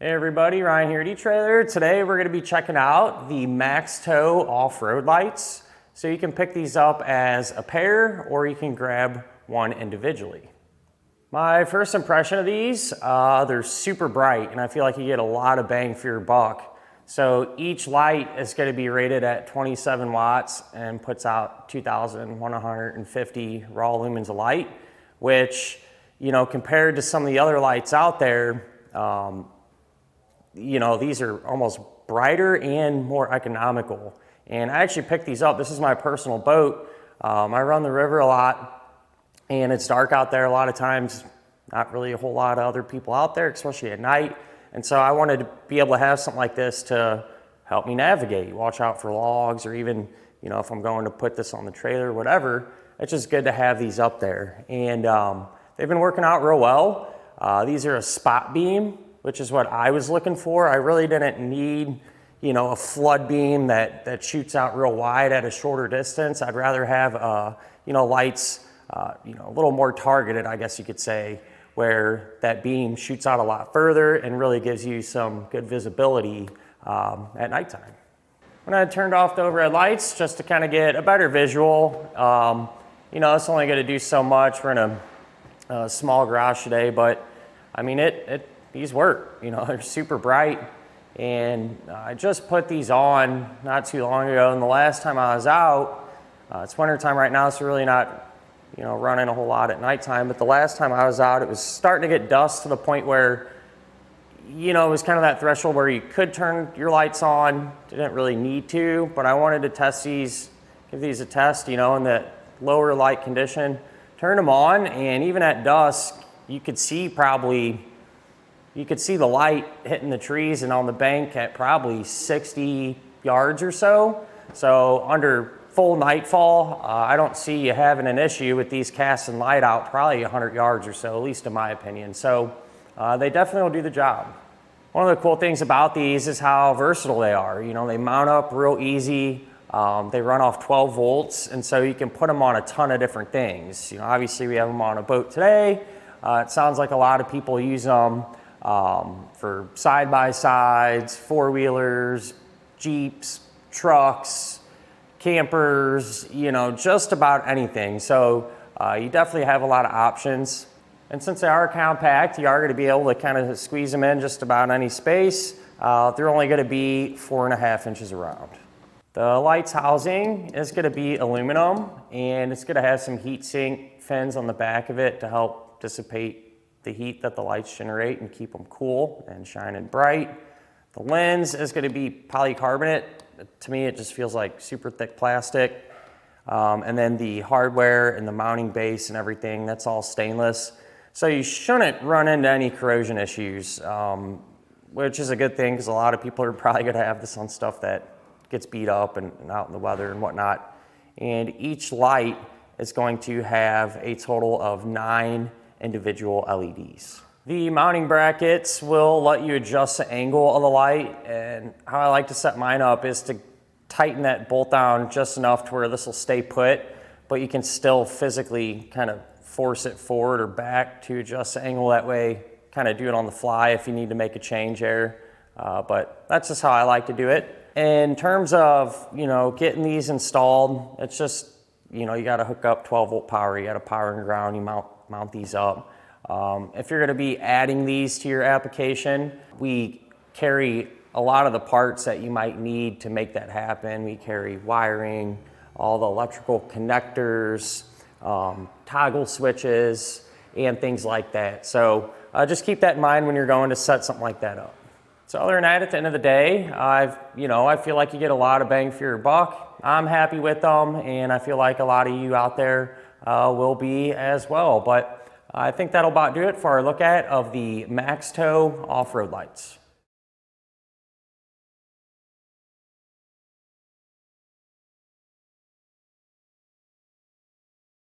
Hey everybody, Ryan here at etrailer. Today we're going to be checking out the MaxxTow Off Road Lights. So you can pick these up as a pair or you can grab one individually. My first impression of these, they're super bright and I feel like you get a lot of bang for your buck. So each light is going to be rated at 27 watts and puts out 2,150 raw lumens of light, which, you know, compared to some of the other lights out there, you know, these are almost brighter and more economical. And I actually picked these up. This is my personal boat. I run the river a lot and it's dark out there a lot of times. Not really a whole lot of other people out there, especially at night. And so I wanted to be able to have something like this to help me navigate, watch out for logs, or even, you know, if I'm going to put this on the trailer or whatever, it's just good to have these up there. And they've been working out real well. These are a spot beam, which is what I was looking for. I really didn't need, you know, a flood beam that shoots out real wide at a shorter distance. I'd rather have, you know, lights, you know, a little more targeted, I guess you could say, where that beam shoots out a lot further and really gives you some good visibility at nighttime. When I turned off the overhead lights, just to kind of get a better visual, you know, it's only going to do so much. We're in a small garage today, but I mean, these work, you know, they're super bright. And I just put these on not too long ago. And the last time I was out, it's winter time right now, so really not, you know, running a whole lot at nighttime. But the last time I was out, it was starting to get dusk to the point where, you know, it was kind of that threshold where you could turn your lights on. Didn't really need to, but I wanted to test these, give these a test, you know, in that lower light condition. Turn them on, and even at dusk, you could see the light hitting the trees and on the bank at probably 60 yards or so. So under full nightfall, I don't see you having an issue with these casting light out probably 100 yards or so, at least in my opinion. So they definitely will do the job. One of the cool things about these is how versatile they are. You know, they mount up real easy. They run off 12 volts, and so you can put them on a ton of different things. You know, obviously we have them on a boat today. It sounds like a lot of people use them for side-by-sides, four-wheelers, Jeeps, trucks, campers, you know, just about anything. So you definitely have a lot of options. And since they are compact, you are going to be able to kind of squeeze them in just about any space. They're only going to be 4.5 inches around. The lights housing is going to be aluminum, and it's going to have some heat sink fins on the back of it to help dissipate the heat that the lights generate and keep them cool and shining bright. The lens is going to be polycarbonate. To me, it just feels like super thick plastic. And then the hardware and the mounting base and everything, that's all stainless. So you shouldn't run into any corrosion issues, which is a good thing because a lot of people are probably going to have this on stuff that gets beat up and out in the weather and whatnot. And each light is going to have a total of 9 individual LEDs. The mounting brackets will let you adjust the angle of the light, and how I like to set mine up is to tighten that bolt down just enough to where this will stay put, but you can still physically kind of force it forward or back to adjust the angle. That way, kind of do it on the fly if you need to make a change there. But that's just how I like to do it. In terms of, you know, getting these installed, it's just, you know, you got to hook up 12 volt power, you got to power and ground, you mount these up. If you're going to be adding these to your application, we carry a lot of the parts that you might need to make that happen. We carry wiring, all the electrical connectors, toggle switches, and things like that. So just keep that in mind when you're going to set something like that up. So other than that, at the end of the day, I feel like you get a lot of bang for your buck. I'm happy with them, and I feel like a lot of you out there will be as well. But I think that'll about do it for our look at of the MaxxTow Off Road Lights.